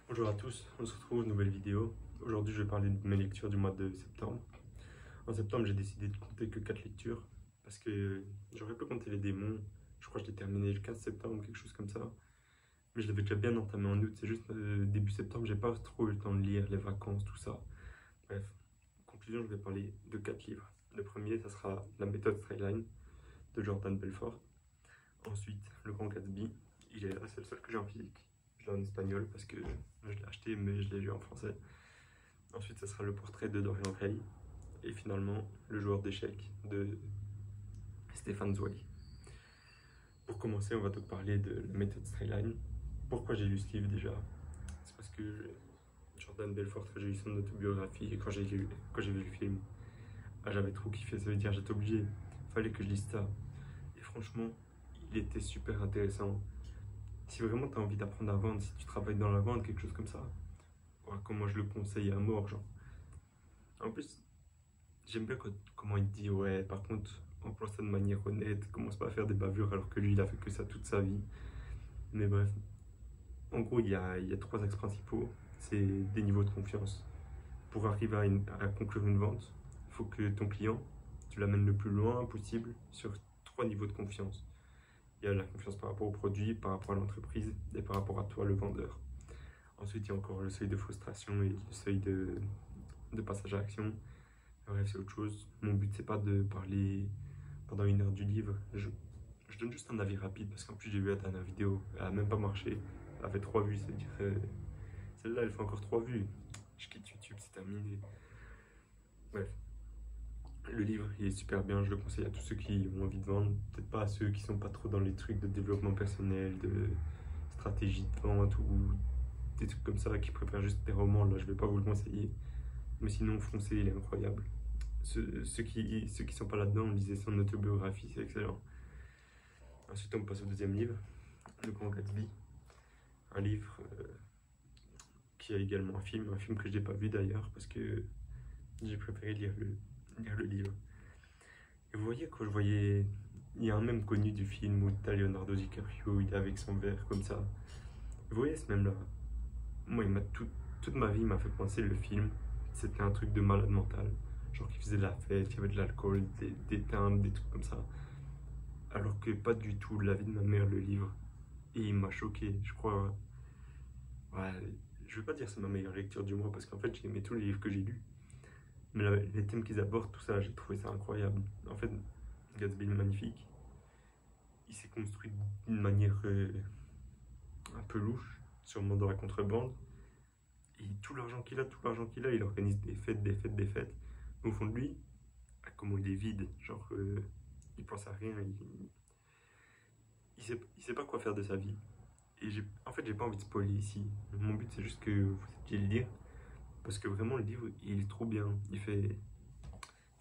Bonjour à tous, on se retrouve pour une nouvelle vidéo. Aujourd'hui je vais parler de mes lectures du mois de septembre. En septembre j'ai décidé de compter que 4 lectures parce que j'aurais pu compter les démons. Je crois que je l'ai terminé le 15 septembre, quelque chose comme ça. Mais je l'avais déjà bien entamé en août, c'est juste début septembre, j'ai pas trop eu le temps de lire, les vacances, tout ça. Bref, en conclusion je vais parler de 4 livres. Le premier ça sera La méthode Strayline de Jordan Belfort. Ensuite Le Grand Gatsby, il est là, c'est le seul que j'ai en physique. Je l'ai en espagnol parce que je l'ai acheté mais je l'ai lu en français. Ensuite, ça sera Le Portrait de Dorian Gray. Et finalement, Le Joueur d'échecs de Stéphane Zweig. Pour commencer, on va donc parler de la méthode Strayline. Pourquoi j'ai lu ce livre déjà? C'est parce que Jordan Belfort, quand j'ai lu son autobiographie et quand j'ai vu le film, j'avais trop kiffé. Ça veut dire j'étais obligé, il fallait que je lise ça. Et franchement, il était super intéressant. Si vraiment tu as envie d'apprendre à vendre, si tu travailles dans la vente, quelque chose comme ça, ouais, comment je le conseille à mort, genre. En plus, j'aime bien comment il dit, ouais, par contre, emploie ça de manière honnête, commence pas à faire des bavures alors que lui, il a fait que ça toute sa vie. Mais bref, en gros, il y a trois axes principaux. C'est des niveaux de confiance. Pour arriver à conclure une vente, il faut que ton client, tu l'amènes le plus loin possible sur trois niveaux de confiance. Il y a la confiance par rapport au produit, par rapport à l'entreprise et par rapport à toi, le vendeur. Ensuite, il y a encore le seuil de frustration et le seuil de passage à l'action. Bref, c'est autre chose. Mon but, c'est pas de parler pendant 1 heure du livre. Je donne juste un avis rapide parce qu'en plus, j'ai vu la dernière vidéo. Elle a même pas marché. Elle a fait 3 vues. C'est-à-dire, celle-là, elle fait encore 3 vues. Je quitte YouTube, c'est terminé. Bref, le livre, il est super bien. Je le conseille à tous ceux qui ont envie de vendre. Peut-être pas à ceux qui sont pas trop dans les trucs de développement personnel, de stratégie de vente ou des trucs comme ça, qui préfèrent juste des romans. Là, je vais pas vous le conseiller. Mais sinon, foncez, il est incroyable. Ceux qui sont pas là-dedans, lisez son autobiographie, c'est excellent. Ensuite, on passe au deuxième livre, Le Grand Gatsby. Un livre qui a également un film que je n'ai pas vu d'ailleurs parce que j'ai préféré lire le livre. Et vous voyez, quand je voyais, il y a un mème connu du film où t'as Leonardo DiCaprio, il est avec son verre comme ça. Vous voyez ce mème-là? Moi, toute ma vie, il m'a fait penser le film. C'était un truc de malade mental. Genre qui faisait de la fête, il y avait de l'alcool, des timbres, des trucs comme ça. Alors que pas du tout, La vie de ma mère, le livre. Et il m'a choqué, je crois. Ouais, je vais pas dire que c'est ma meilleure lecture du mois parce qu'en fait j'ai aimé tous les livres que j'ai lus. Mais les thèmes qu'ils abordent, tout ça, j'ai trouvé ça incroyable. En fait, Gatsby est magnifique. Il s'est construit d'une manière un peu louche, sûrement dans la contrebande. Et tout l'argent qu'il a, il organise des fêtes, des fêtes, des fêtes. Mais au fond de lui, comment il est vide. Genre, il pense à rien. Il sait pas quoi faire de sa vie. Et en fait, j'ai pas envie de spoiler ici. Mon but, c'est juste que vous puissiez le lire. Parce que vraiment, le livre, il est trop bien. Il fait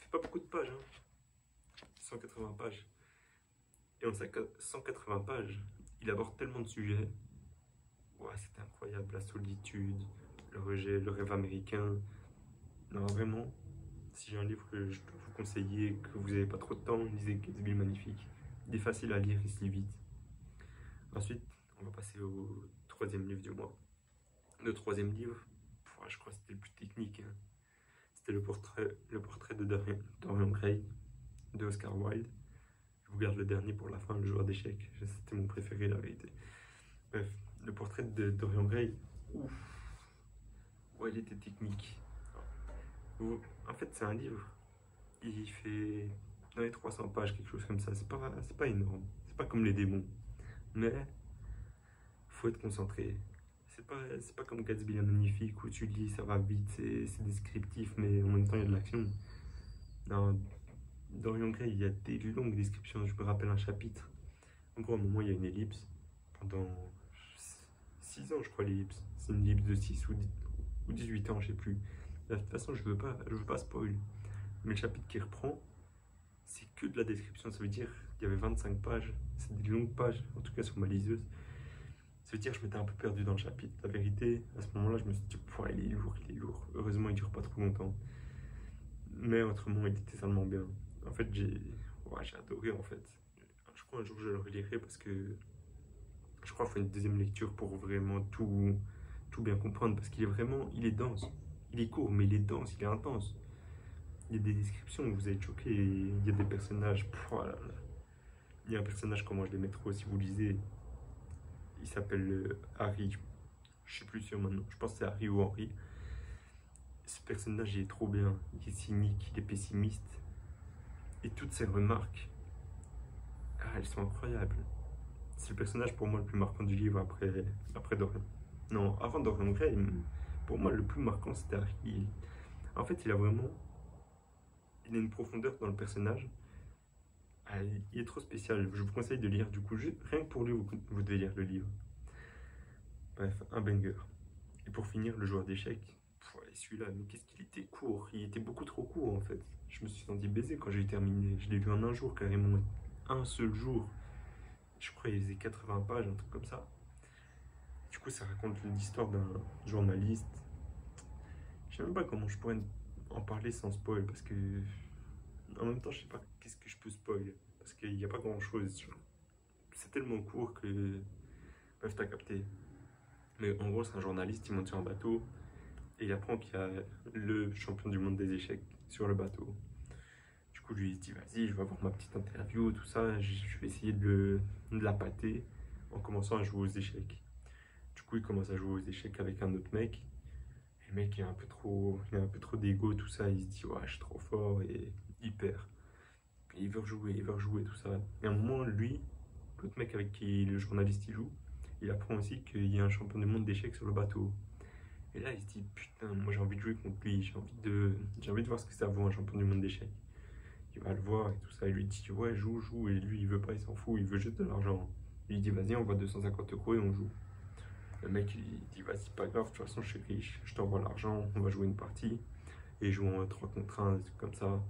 pas beaucoup de pages, hein. 180 pages. Et en 180 pages, il aborde tellement de sujets. Ouais, c'était incroyable. La solitude, le rejet, le rêve américain. Non, vraiment, si j'ai un livre que je dois vous conseiller, que vous n'avez pas trop de temps, lisez Gatsby magnifique. Il est facile à lire, il se lit vite. Ensuite, on va passer au troisième livre du mois. Le troisième livre, je crois que c'était le plus technique, hein. C'était le portrait de Dorian Gray de Oscar Wilde. Je vous garde le dernier pour la fin, Le Joueur d'échecs. C'était mon préféré, la vérité. Bref, le portrait de Dorian Gray, ouf, ouais, il était technique. En fait, c'est un livre. Il fait dans les 300 pages, quelque chose comme ça. C'est pas énorme. C'est pas comme les démons. Mais faut être concentré. C'est pas comme Gatsby le Magnifique où tu lis, ça va vite, c'est descriptif, mais en même temps il y a de l'action. Dans Dorian Gray, il y a des longues descriptions. Je me rappelle un chapitre. En gros, à un moment, il y a une ellipse. Pendant 6 ans, je crois, l'ellipse. C'est une ellipse de 6 ou 18 ans, je sais plus. De toute façon, je veux pas spoil. Mais le chapitre qui reprend, c'est que de la description. Ça veut dire qu'il y avait 25 pages. C'est des longues pages, en tout cas sur ma liseuse. Ça veut dire que je m'étais un peu perdu dans le chapitre. La vérité, à ce moment-là, je me suis dit, il est lourd, il est lourd. Heureusement, il dure pas trop longtemps. Mais autrement, il était tellement bien. En fait, j'ai adoré, en fait. Je crois un jour je le relirai parce que je crois qu'il faut une deuxième lecture pour vraiment tout tout bien comprendre parce qu'il est vraiment, il est dense. Il est court, mais il est dense, il est intense. Il y a des descriptions où vous allez être choqués. Il y a des personnages. Voilà. Il y a un personnage, comment je l'aimais trop, si vous lisez, il s'appelle Harry. Je sais plus sûr maintenant. Je pense que c'est Harry ou Henry. Ce personnage, il est trop bien. Il est cynique, il est pessimiste. Et toutes ces remarques, elles sont incroyables. C'est le personnage pour moi le plus marquant du livre après Dorian. Non, avant Dorian Gray, pour moi le plus marquant c'était Harry. En fait, il a une profondeur dans le personnage. Il est trop spécial. Je vous conseille de lire du coup, rien que pour lui, vous devez lire le livre. Bref, un banger. Et pour finir, le joueur d'échecs. Celui-là, mais qu'est-ce qu'il était court. Il était beaucoup trop court en fait. Je me suis senti baisé quand j'ai terminé. Je l'ai lu en un jour carrément. Un seul jour. Je crois qu'il faisait 80 pages, un truc comme ça. Du coup, ça raconte l'histoire d'un journaliste. Je sais même pas comment je pourrais en parler sans spoil, parce que en même temps, je sais pas qu'est-ce que je peux spoil, parce qu'il n'y a pas grand-chose. C'est tellement court que... Bref, t'as capté. Mais en gros, c'est un journaliste, il monte sur un bateau, et il apprend qu'il y a le champion du monde des échecs sur le bateau. Du coup, lui, il se dit, vas-y, je vais avoir ma petite interview, tout ça, je vais essayer de la pâter en commençant à jouer aux échecs. Du coup, il commence à jouer aux échecs avec un autre mec. Et le mec, il a un peu trop d'ego, tout ça. Il se dit, ouais, je suis trop fort et il perd. Et il veut rejouer, tout ça. Et à un moment, lui, l'autre mec avec qui le journaliste il joue, il apprend aussi qu'il y a un champion du monde d'échecs sur le bateau. Et là, il se dit, putain, moi j'ai envie de jouer contre lui, j'ai envie de voir ce que ça vaut un champion du monde d'échecs. Il va le voir et tout ça. Il lui dit, ouais, joue. Et lui, il veut pas, il s'en fout, il veut juste de l'argent. Il dit, vas-y, on va 250 € et on joue. Le mec, il dit, vas-y, pas grave, de toute façon, je suis riche, je t'envoie l'argent, on va jouer une partie. Et ils jouent en 3 contre 1, des trucs comme ça.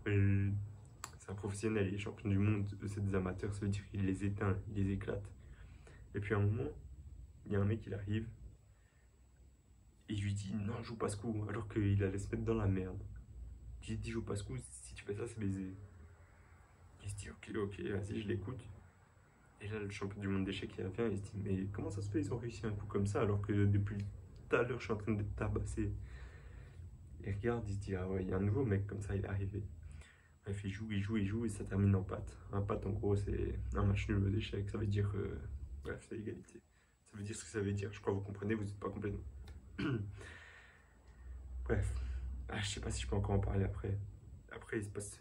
C'est un professionnel, il est champion du monde, c'est des amateurs, ça veut dire qu'il les éteint, il les éclate. Et puis à un moment, il y a un mec, il arrive, et il lui dit, non, joue pas ce coup, alors qu'il allait se mettre dans la merde. Il dit, joue pas ce coup, si tu fais ça, c'est baisé. Il se dit, ok, vas-y, je l'écoute. Et là, le champion du monde d'échecs, il revient, il se dit, mais comment ça se fait, ils ont réussi un coup comme ça, alors que depuis tout à l'heure, je suis en train de tabasser. Il regarde, il se dit, ah ouais, il y a un nouveau mec comme ça, il est arrivé. Bref, il joue, et ça termine en patte. Un patte, en gros, c'est un match nul aux échecs, ça veut dire, bref, c'est égalité. Ça veut dire ce que ça veut dire, je crois que vous comprenez, vous n'êtes pas complètement. Bref, je sais pas si je peux encore en parler après. Après, il se passe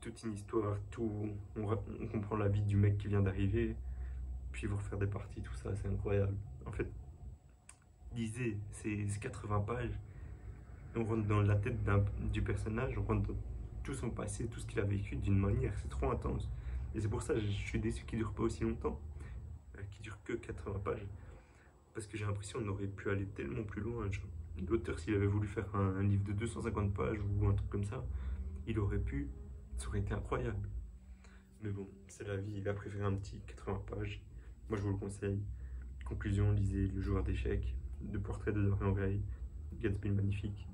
toute une histoire, on comprend la vie du mec qui vient d'arriver, puis vous refaire des parties, tout ça, c'est incroyable. En fait, lisez, c'est 80 pages, et on rentre dans la tête du personnage, on rentre dans tout son passé, tout ce qu'il a vécu d'une manière, c'est trop intense. Et c'est pour ça que je suis déçu qu'il ne dure pas aussi longtemps, qu'il dure que 80 pages. Parce que j'ai l'impression qu'on aurait pu aller tellement plus loin. L'auteur, s'il avait voulu faire un livre de 250 pages ou un truc comme ça, il aurait pu, ça aurait été incroyable. Mais bon, c'est la vie, il a préféré un petit 80 pages. Moi, je vous le conseille. Conclusion, lisez Le joueur d'échecs, Le portrait de Dorian Gray, Gatsby le magnifique.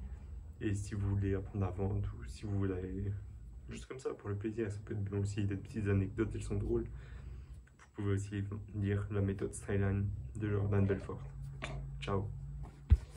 Et si vous voulez apprendre à vendre, ou si vous voulez, juste comme ça, pour le plaisir, ça peut être bien aussi, des petites anecdotes, elles sont drôles. Vous pouvez aussi lire La méthode Skyline de Jordan Belfort. Ciao.